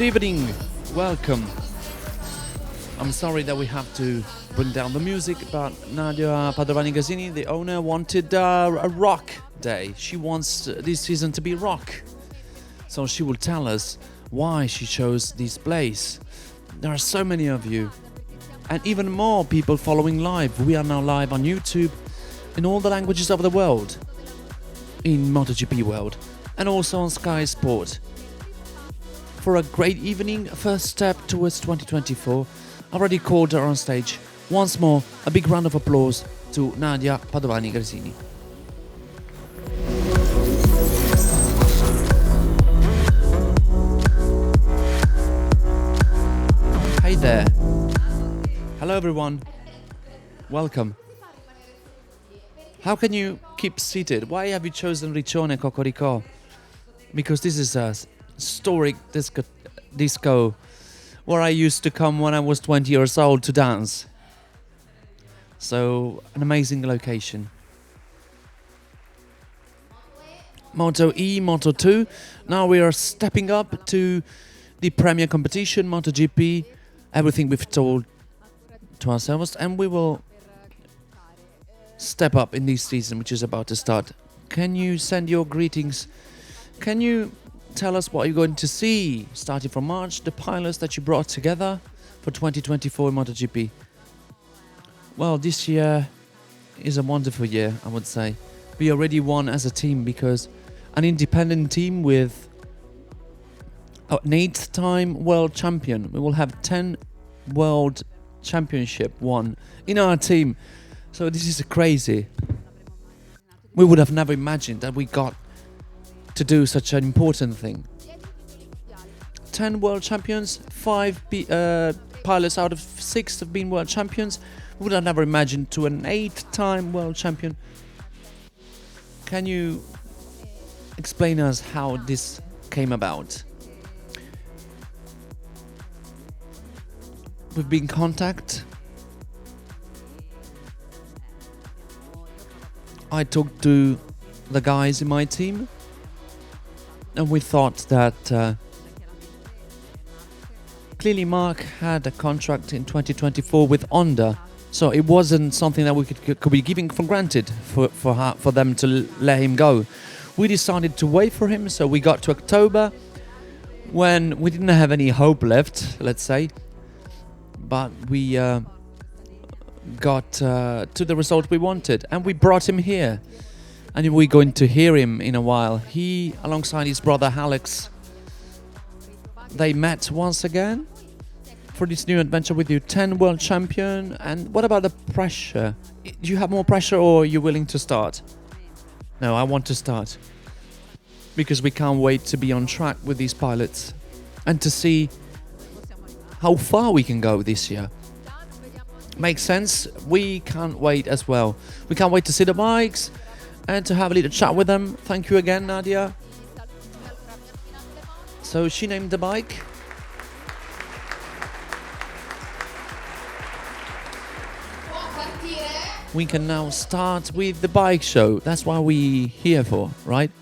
Good evening, welcome. I'm sorry that we have to bring down the music, but Nadia Padovani Gresini, the owner, wanted a rock day. She wants this season to be rock. So she will tell us why she chose this place. There are so many of you, and even more people following live. We are now live on YouTube in all the languages of the world, in MotoGP world, and also on Sky Sport. For a great evening, first step towards 2024, already called her on stage. Once more, a big round of applause to Nadia Padovani Gresini. Hey there. Hello everyone. Welcome. How can you keep seated? Why have you chosen Riccione Cocoricò? Because this is a historic disco where I used to come when I was 20 years old to dance. So, an amazing location. Moto E, Moto 2. Now we are stepping up to the premier competition, MotoGP. Everything we've told to ourselves, and we will step up in this season, which is about to start. Can you send your greetings? Can you tell us what you're going to see starting from March, the pilots that you brought together for 2024 MotoGP? Well, this year is a wonderful year, I would say. We already won as a team because an independent team with an 8th-time world champion. We will have 10 world championship won in our team. So this is crazy. We would have never imagined that we got to do such an important thing. 10 world champions, 5 pilots out of 6 have been world champions. We would have never imagined to an 8th-time world champion. Can you explain us how this came about? We've been in contact. I talked to the guys in my team, and we thought that clearly Marc had a contract in 2024 with Honda, so it wasn't something that we could be giving for granted for them to let him go. We decided to wait for him, so we got to October when we didn't have any hope left, let's say, but we got to the result we wanted, and we brought him here. And we're going to hear him in a while. He, alongside his brother Alex, they met once again for this new adventure with you. 10 world champion. And what about the pressure? Do you have more pressure, or are you willing to start? No, I want to start. Because we can't wait to be on track with these pilots and to see how far we can go this year. Makes sense? We can't wait as well. We can't wait to see the bikes and to have a little chat with them. Thank you again, Nadia. So she named the bike. We can now start with the bike show. That's what we're here for, right?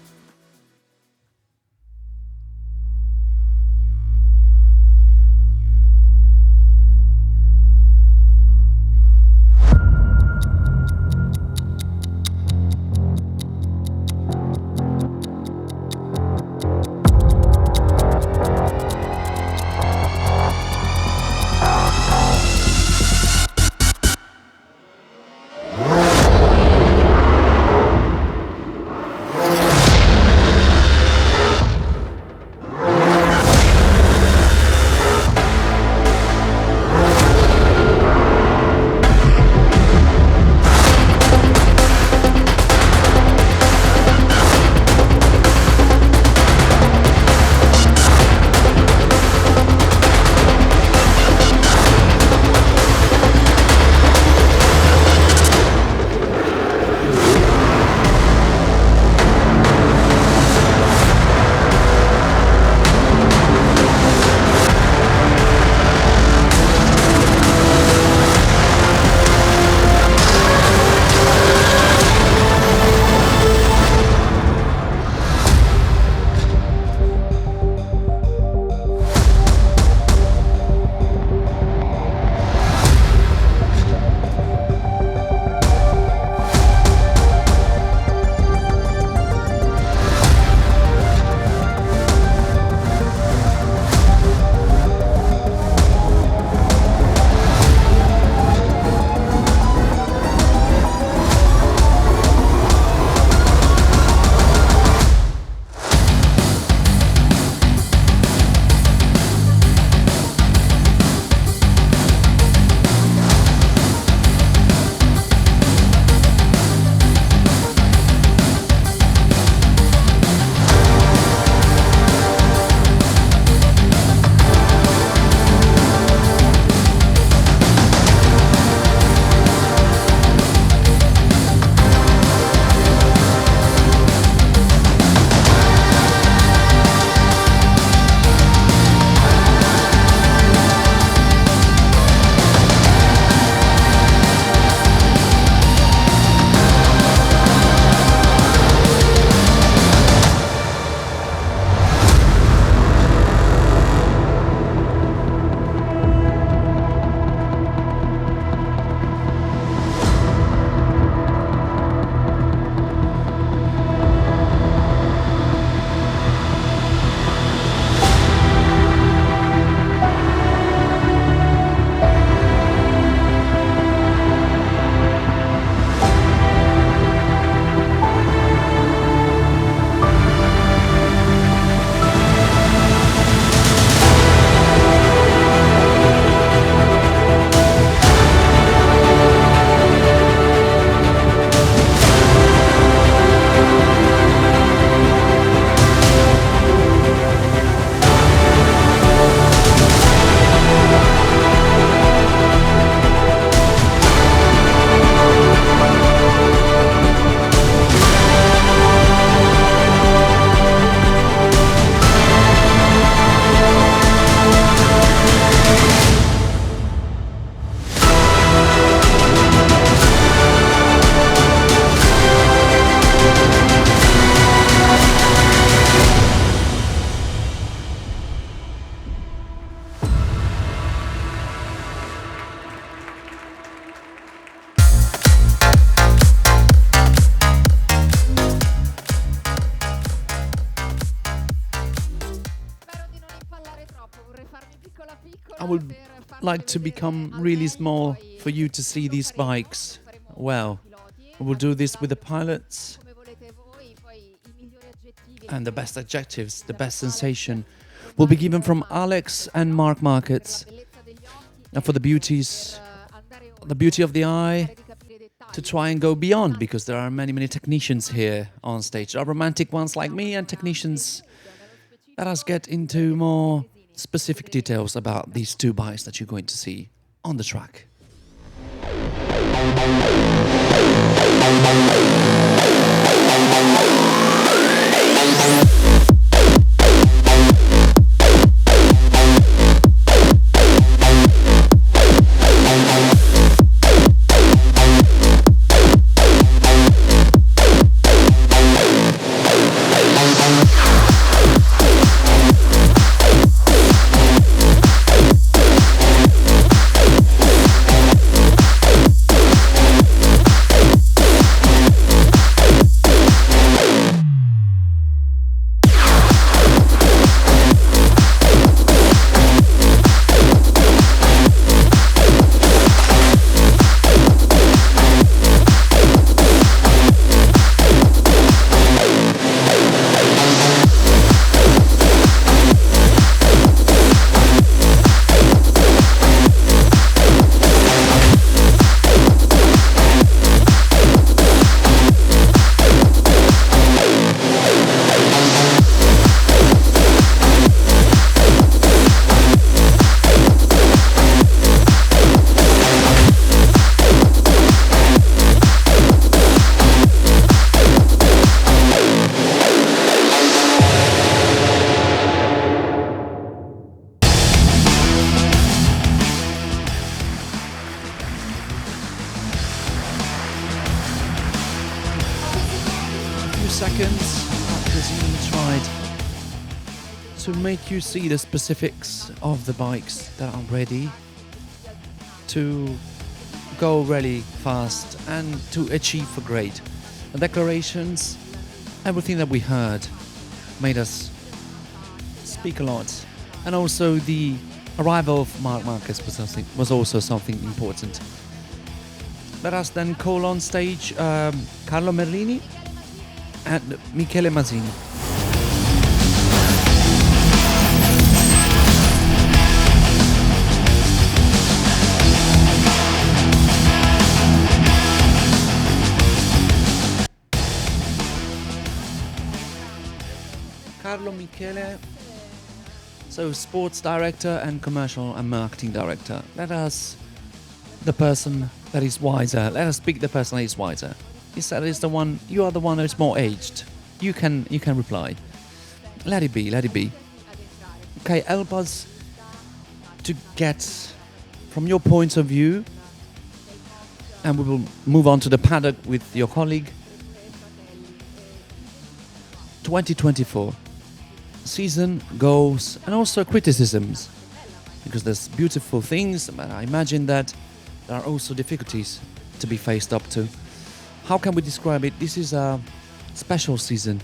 like to become really small for you to see these bikes? Well, we'll do this with the pilots and the best adjectives, the best sensation will be given from Alex and Marc Marquez. And for the beauty of the eye, to try and go beyond, because there are many, many technicians here on stage. There are romantic ones like me and technicians. Let us get into more specific details about these two bikes that you're going to see on the track. Seconds, Gresini tried to make you see the specifics of the bikes that are ready to go really fast and to achieve for great. The declarations, everything that we heard made us speak a lot. And also the arrival of Marc Marquez was also something important. Let us then call on stage Carlo Merlini and Michele Mazzini. Carlo Michele, so sports director and commercial and marketing director. Let us, the person that is wiser, let us pick the person that is wiser. He said it's the one, you are the one who's more aged. You can reply. Let it be, let it be. Okay, help us to get from your point of view, and we will move on to the paddock with your colleague. 2024 season goals and also criticisms, because there's beautiful things, but I imagine that there are also difficulties to be faced up to. How can we describe it? This is a special season.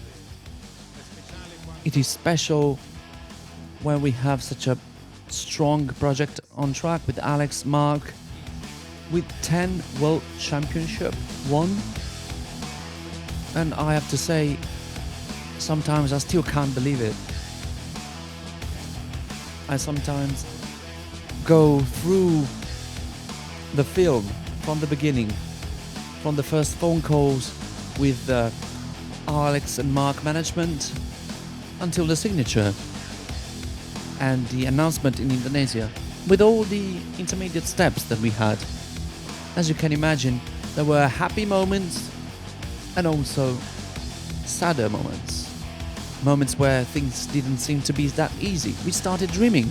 It is special when we have such a strong project on track with Alex, Marc, with 10 World Championship won. And I have to say, sometimes I still can't believe it. I sometimes go through the film from the beginning, from the first phone calls with Alex and Marc management until the signature and the announcement in Indonesia, with all the intermediate steps that we had. As you can imagine, there were happy moments and also sadder moments. Moments where things didn't seem to be that easy. We started dreaming.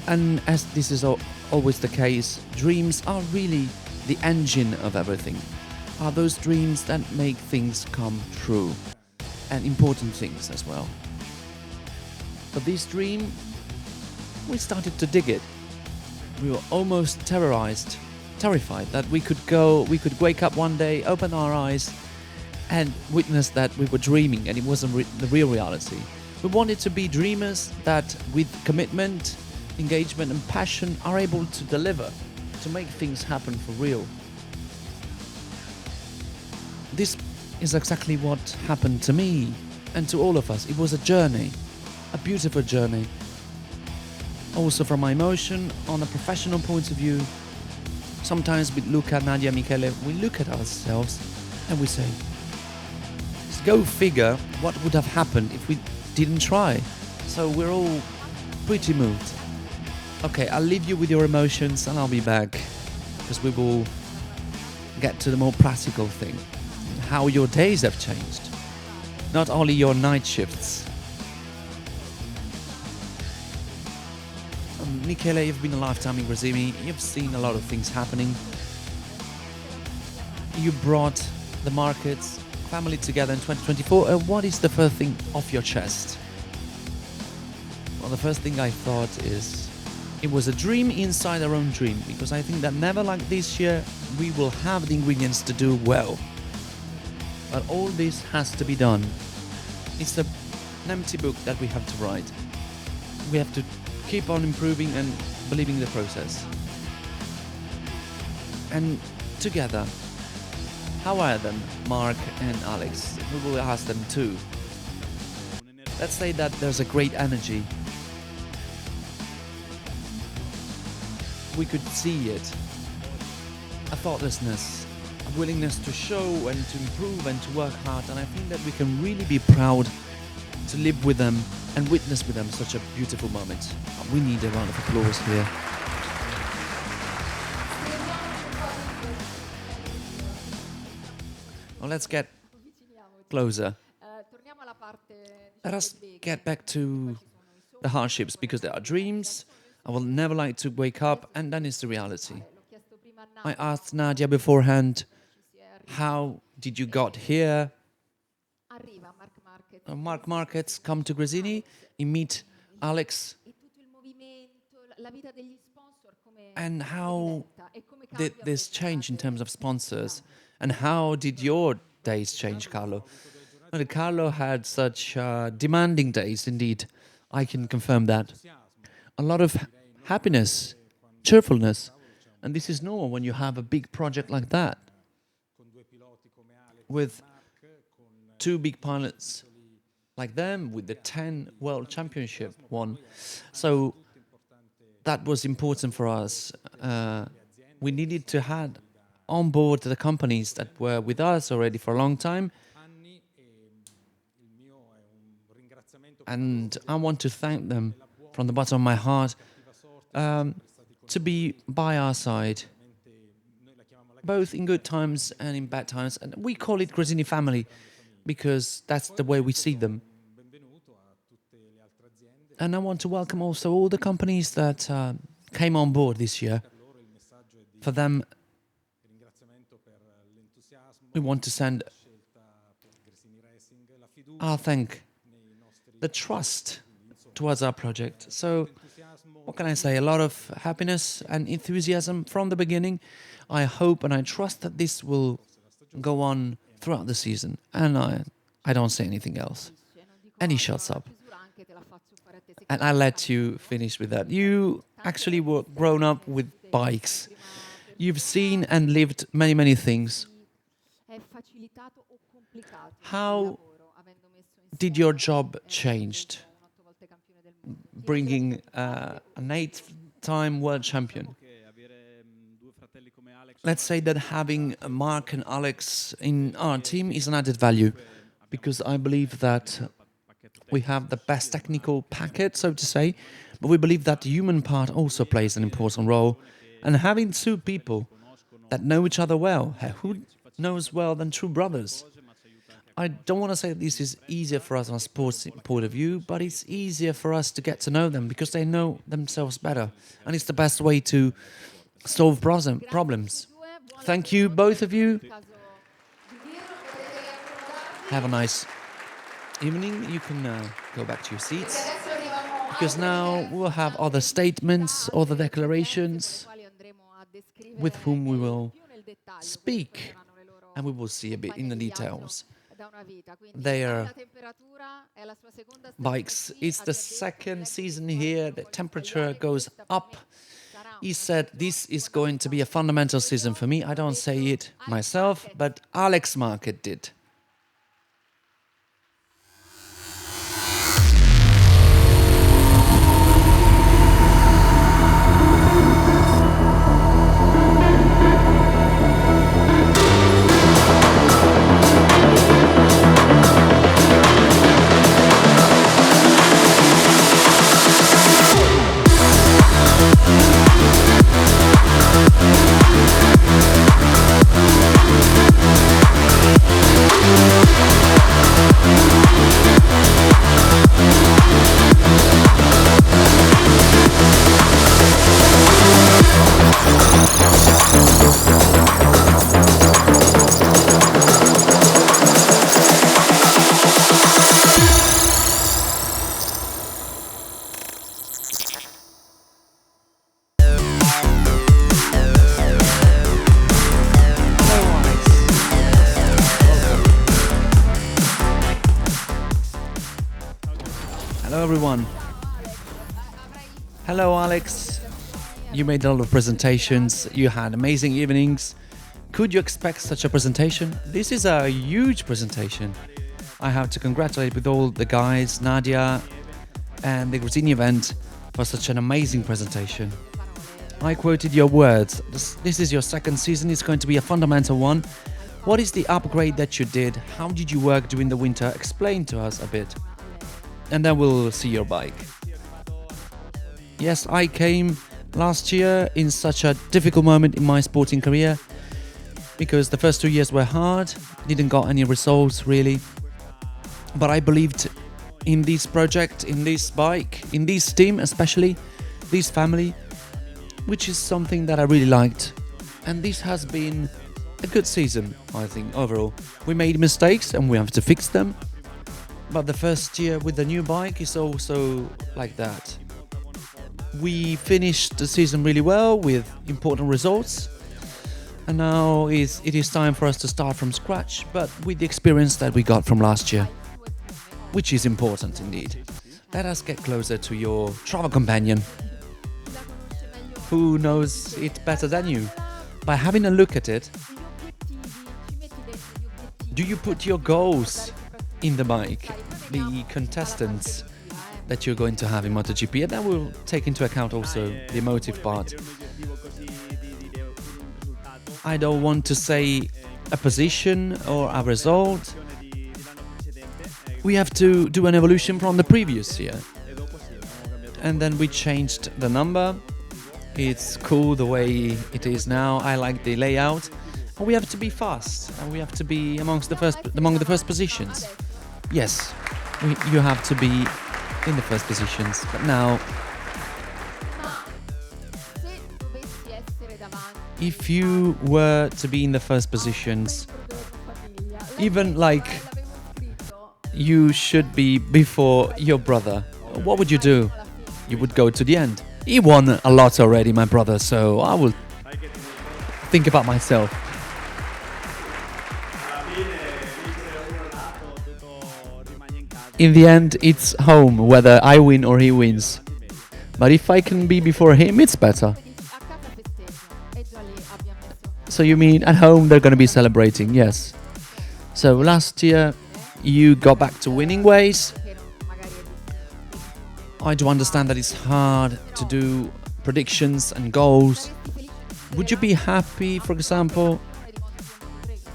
And as this is always the case, dreams are really the engine of everything. Are those dreams that make things come true, and important things as well. But this dream, we started to dig it. We were almost terrified that we could wake up one day, open our eyes, and witness that we were dreaming and it wasn't the real reality. We wanted to be dreamers that with commitment, engagement and passion are able to deliver, to make things happen for real. This is exactly what happened to me and to all of us. It was a journey, a beautiful journey. Also from my emotion, on a professional point of view, sometimes we look at Nadia, Michele, we look at ourselves and we say, go figure what would have happened if we didn't try. So we're all pretty moved. Okay, I'll leave you with your emotions and I'll be back because we will get to the more practical thing. How your days have changed. Not only your night shifts. Michele, you've been a lifetime in Gresini. You've seen a lot of things happening. You brought the markets, family together in 2024. What is the first thing off your chest? Well, the first thing I thought is it was a dream inside our own dream, because I think that never like this year we will have the ingredients to do well. But all this has to be done. It's an empty book that we have to write. We have to keep on improving and believing the process. And together, how are them, Marc and Alex? We will ask them too. Let's say that there's a great energy. We could see it. A thoughtlessness, a willingness to show and to improve and to work hard. And I think that we can really be proud to live with them and witness with them such a beautiful moment. We need a round of applause here. Well, let's get closer. Let us get back to the hardships, because there are dreams. I will never like to wake up, and then it's the reality. I asked Nadia beforehand, how did you got here? Marc Marquez come to Gresini, you meet Alex. And how did this change in terms of sponsors? And how did your days change, Carlo? Well, Carlo had such demanding days, indeed. I can confirm that. A lot of happiness, cheerfulness. And this is normal when you have a big project like that. With two big pilots like them, with the 10 World Championship won. So that was important for us. We needed to have on board the companies that were with us already for a long time. And I want to thank them from the bottom of my heart to be by our side, both in good times and in bad times. And we call it Gresini family because that's the way we see them. And I want to welcome also all the companies that came on board this year. For them, we want to send our thank, the trust towards our project. So, what can I say? A lot of happiness and enthusiasm from the beginning. I hope and I trust that this will go on throughout the season. And I don't say anything else. And he shuts up. And I let you finish with that. You actually were grown up with bikes. You've seen and lived many, many things. How did your job change, bringing an 8-time world champion? Let's say that having Marc and Alex in our team is an added value, because I believe that we have the best technical packet, so to say, but we believe that the human part also plays an important role. And having two people that know each other well, who knows well than true brothers? I don't want to say that this is easier for us on a sports point of view, but it's easier for us to get to know them because they know themselves better. And it's the best way to solve problems. Thank you, both of you. Have a nice evening. You can go back to your seats, because now we'll have other statements, other declarations with whom we will speak, and we will see a bit in the details. their bikes. It's the second season here. The temperature goes up. He said this is going to be a fundamental season for me. I don't say it myself, but Alex Marquez did. Hello everyone. Hello Alex. You made a lot of presentations. You had amazing evenings. Could you expect such a presentation? This is a huge presentation. I have to congratulate with all the guys, Nadia and the Gresini event for such an amazing presentation. I quoted your words. This is your second season. It's going to be a fundamental one. What is the upgrade that you did? How did you work during the winter? Explain to us a bit. And then we'll see your bike. Yes, I came last year in such a difficult moment in my sporting career because the first 2 years were hard, didn't got any results really. But I believed in this project, in this bike, in this team especially, this family, which is something that I really liked. And this has been a good season, I think, overall. We made mistakes and we have to fix them. But the first year with the new bike is also like that. We finished the season really well with important results. And now it is time for us to start from scratch, but with the experience that we got from last year, which is important indeed. Let us get closer to your travel companion, who knows it better than you. By having a look at it, do you put your goals in the bike, the contestants that you're going to have in MotoGP, and that will take into account also the emotive part. I don't want to say a position or a result. We have to do an evolution from the previous year. And then we changed the number. It's cool the way it is now. I like the layout. And we have to be fast, and we have to be among the first positions. Yes, you have to be in the first positions, but now, if you were to be in the first positions, even like you should be before your brother, what would you do? You would go to the end. He won a lot already, my brother, so I will think about myself. In the end, it's home, whether I win or he wins. But if I can be before him, it's better. So you mean at home they're going to be celebrating, yes. So last year you got back to winning ways. I do understand that it's hard to do predictions and goals. Would you be happy, for example,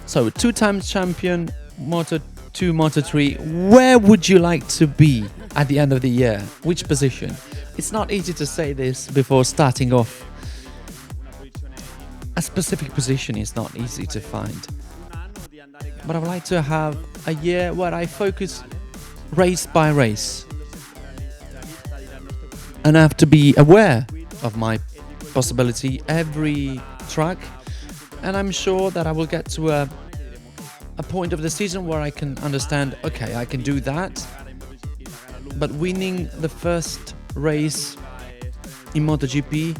so 2-time champion, Moto2, Moto3, where would you like to be at the end of the year? Which position? It's not easy to say this before starting off. A specific position is not easy to find. But I would like to have a year where I focus race by race. And I have to be aware of my possibility every track. And I'm sure that I will get to a point of the season where I can understand, okay, I can do that. But winning the first race in MotoGP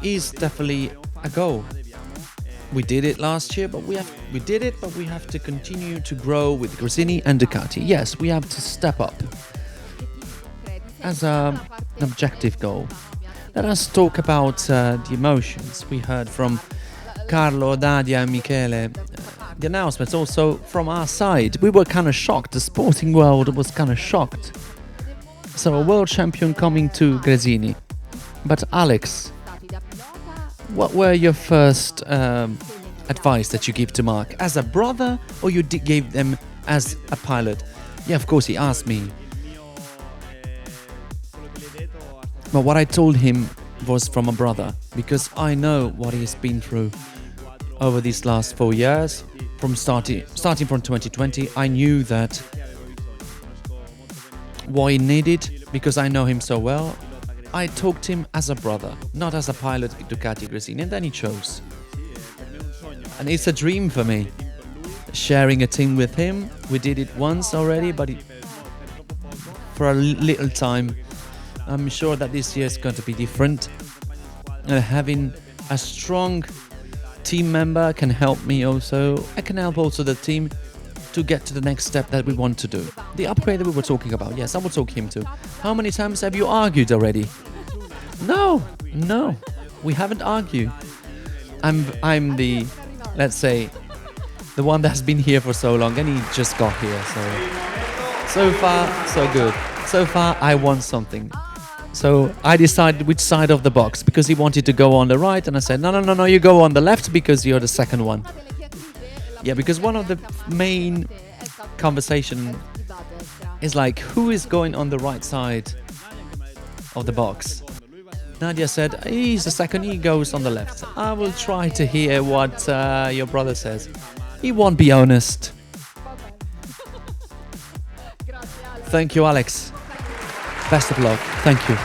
is definitely a goal. We did it last year, but we have to continue to grow with Gresini and Ducati. Yes, we have to step up as an objective goal. Let us talk about the emotions we heard from Carlo, Dadia, and Michele. The announcements also from our side. We were kind of shocked. The sporting world was kind of shocked. So a world champion coming to Gresini. But Alex, what were your first advice that you give to Marc? As a brother, or you gave them as a pilot? Yeah, of course, he asked me. But what I told him was from a brother, because I know what he's been through over these last 4 years. From starting from 2020, I knew that what he needed, because I know him so well. I talked to him as a brother, not as a pilot at Ducati Gresini, and then he chose. And it's a dream for me, sharing a team with him. We did it once already, but for a little time. I'm sure that this year is going to be different. And having a strong team member can help me also. I can help also the team to get to the next step that we want to do. The upgrade that we were talking about, yes, I will talk him to. How many times have you argued already? No, we haven't argued. I'm the, let's say, the one that's been here for so long, and he just got here. So far, so good. So far, I want something. So I decided which side of the box, because he wanted to go on the right, and I said, no, you go on the left because you're the second one. Yeah, because one of the main conversation is like, who is going on the right side of the box? Nadia said, he's the second, he goes on the left. I will try to hear what your brother says. He won't be honest. Thank you, Alex. Best of luck. Thank you.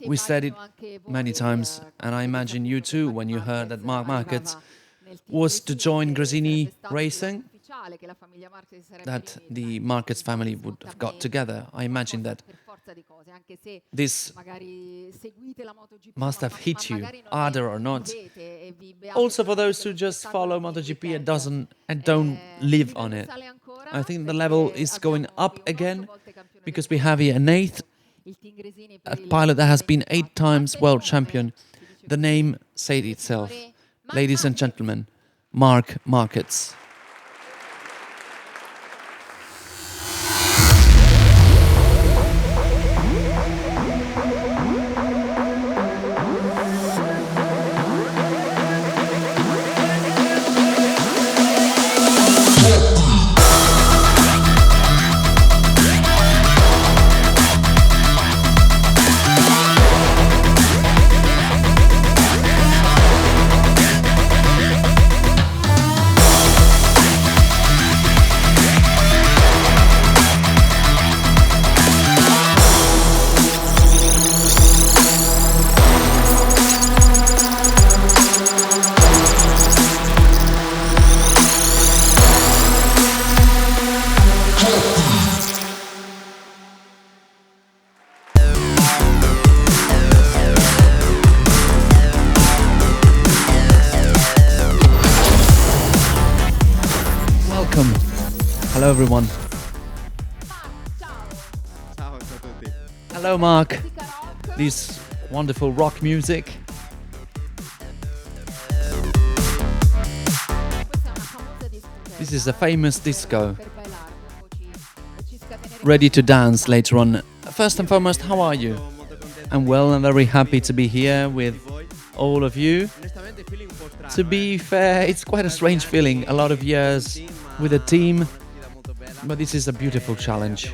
We said it many times, and I imagine you too, when you heard that Marc Marquez was to join Gresini Racing, that the Marquez family would have got together. I imagine that this must have hit you, harder or not. Also for those who just follow MotoGP and don't live on it. I think the level is going up again, because we have here an eighth, a pilot that has been 8 times world champion. The name said itself. Ladies and gentlemen, Marc Marquez. Hello everyone. Hello Marc. This wonderful rock music. This is a famous disco. Ready to dance later on. First and foremost, how are you? I'm well and very happy to be here with all of you. To be fair, it's quite a strange feeling. A lot of years with a team. But this is a beautiful challenge.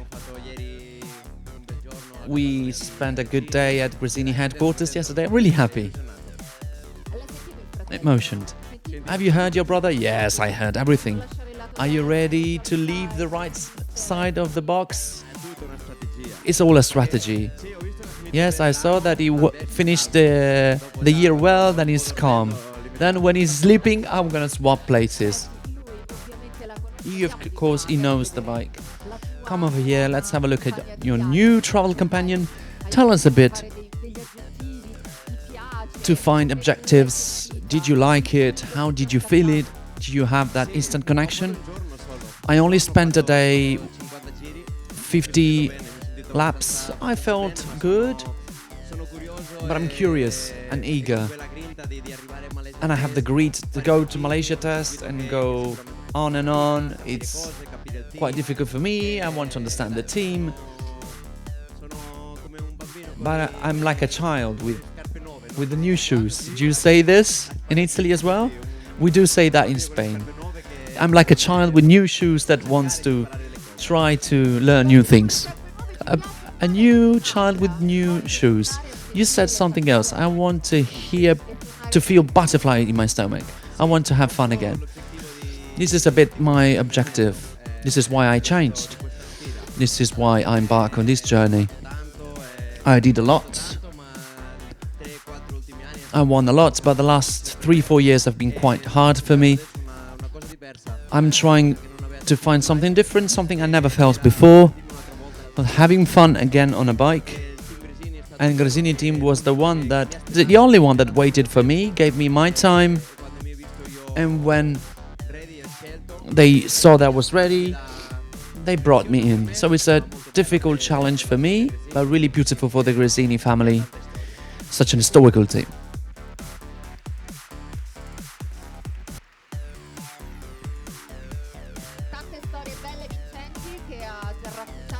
We spent a good day at Gresini headquarters yesterday. I'm really happy. Emotioned. Have you heard your brother? Yes, I heard everything. Are you ready to leave the right side of the box? It's all a strategy. Yes, I saw that he finished the year well, then he's calm. Then when he's sleeping, I'm gonna swap places. Of course, he knows the bike. come over here. Let's have a look at your new travel companion. Tell us a bit to find objectives. Did you like it? How did you feel it? Did you have that instant connection? I only spent a day 50 laps. I felt good, but I'm curious and eager. And I have the greed to go to Malaysia test and go on and on. It's quite difficult for me. I want to understand the team. But I'm like a child with the new shoes. Do you say this in Italy as well? We do say that in Spain. I'm like a child with new shoes that wants to try to learn new things. A new child with new shoes. You said something else. I want to feel butterfly in my stomach. I want to have fun again. This is a bit my objective. This is why I changed. This is why I embark on this journey. I did a lot. I won a lot, but the last 3-4 years have been quite hard for me. I'm trying to find something different, something I never felt before. But having fun again on a bike. And Gresini team was the only one that waited for me, gave me my time. And when they saw that I was ready, they brought me in. So it's a difficult challenge for me, but really beautiful for the Gresini family. Such an historical team.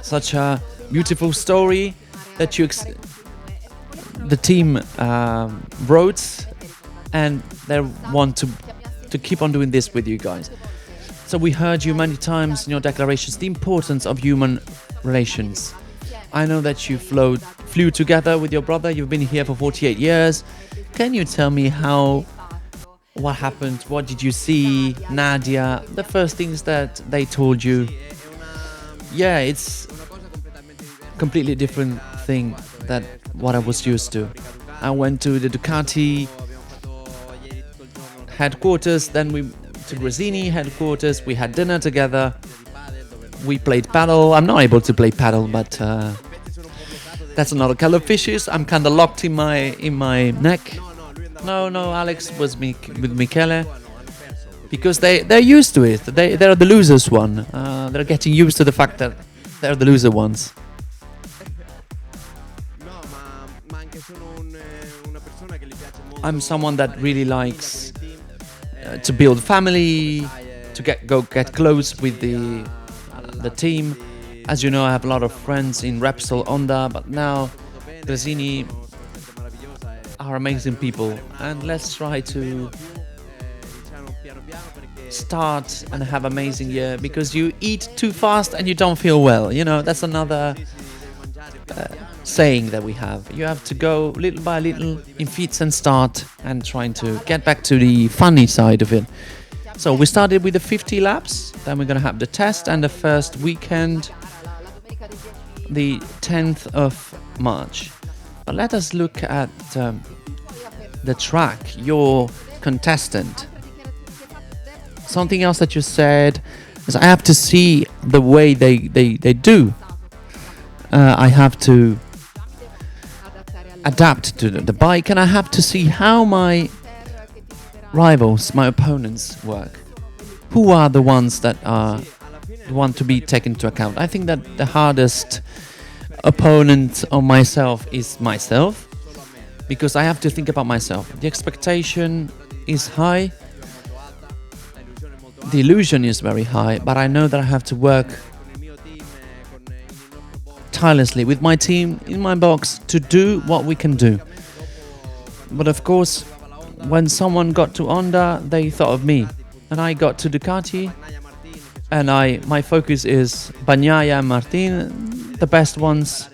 Such a beautiful story that the team wrote, and they want to keep on doing this with you guys. So we heard you many times in your declarations the importance of human relations. I know that you flew together with your brother. You've been here for 48 years. Can you tell me what happened? What did you see, Nadia? The first things that they told you. Yeah, it's completely different thing than what I was used to. I went to the Ducati headquarters, then we to Gresini headquarters. We had dinner together. We played paddle. I'm not able to play paddle, but that's another color of fishes. I'm kind of locked in my neck. No, Alex was with Michele because they're used to it. They're the losers one. They're getting used to the fact that they're the loser ones. I'm someone that really likes to build family, to get close with the team. As you know, I have a lot of friends in Repsol, Honda, but now Gresini are amazing people, and let's try to start and have amazing year, because you eat too fast and you don't feel well. You know, that's another saying that we have. You have to go little by little in fits and start and trying to get back to the funny side of it. So we started with the 50 laps, then we're going to have the test and the first weekend, the 10th of March. But let us look at the track, your contestant. Something else that you said is I have to see the way they do. I have to adapt to the bike, and I have to see how my rivals, my opponents work. Who are the ones that want to be taken into account? I think that the hardest opponent of myself is myself, because I have to think about myself. The expectation is high, the illusion is very high, but I know that I have to work tirelessly with my team in my box to do what we can do. But of course, when someone got to Honda, they thought of me, and I got to Ducati, and my focus is Bagnaia and Martin, the best ones.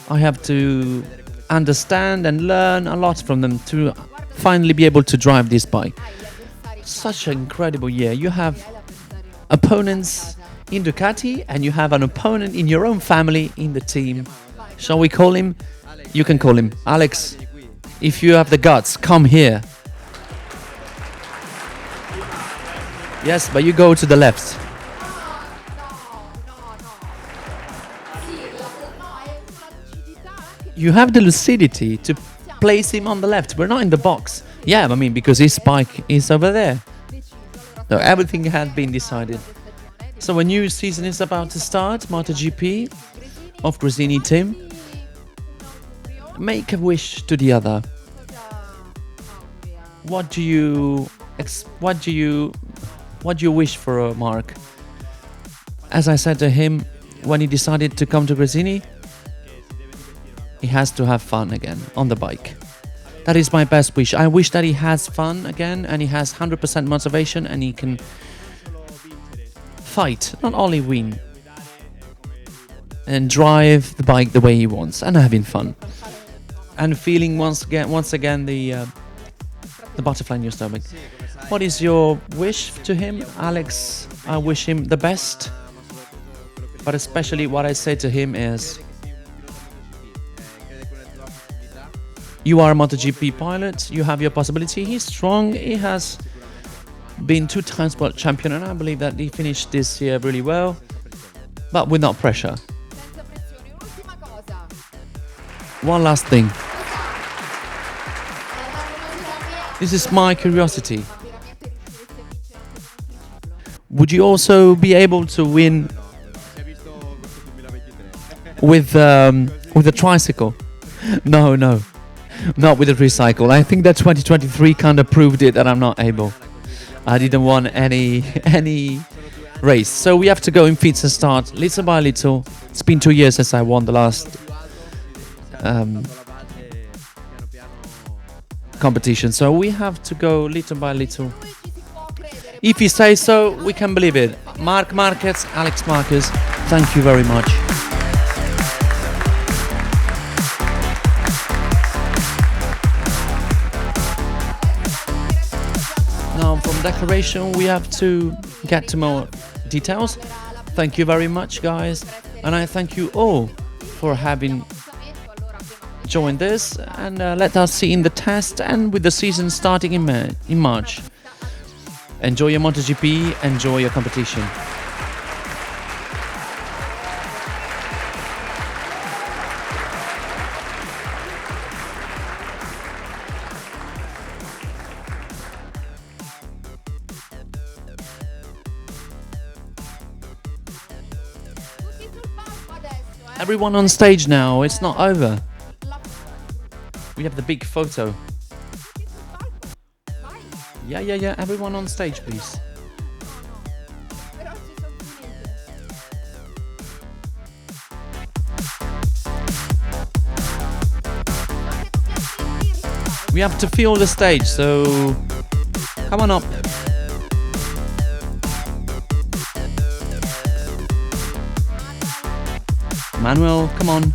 I have to understand and learn a lot from them to finally be able to drive this bike. Such an incredible year. You have opponents in Ducati, and you have an opponent in your own family in the team. Shall we call him? You can call him Alex. If you have the guts, come here. Yes, but you go to the left. you have the lucidity to place him on the left. We're not in the box. Yeah, I mean, because his bike is over there. So everything had been decided. So a new season is about to start. MotoGP of Gresini team. Make a wish to the other. What do you wish for, Mark? As I said to him when he decided to come to Gresini, he has to have fun again on the bike. That is my best wish. I wish that he has fun again and he has 100% motivation and he can fight, not only win, and drive the bike the way he wants and having fun and feeling once again the butterfly in your stomach. What is your wish to him, Alex? I wish him the best, but especially what I say to him is, you are a MotoGP pilot, you have your possibility, he's strong, he has been 2 times world champion and I believe that he finished this year really well, but without pressure. One last thing. This is my curiosity. Would you also be able to win with a tricycle? No, not with a recycle. I think that 2023 kind of proved it that I'm not able. I didn't want any race. So we have to go in feats and start little by little. It's been 2 years since I won the last competition. So we have to go little by little. If you say so, we can believe it. Marc Marquez, Alex Marquez, thank you very much. Now from declaration we have to get to more details. Thank you very much, guys, and I thank you all for having joined this, and let us see in the test and with the season starting in March. Enjoy your MotoGP, enjoy your competition. Everyone on stage now, it's not over. We have the big photo. Yeah, everyone on stage, please. We have to feel the stage, so come on up. Manuel, come on.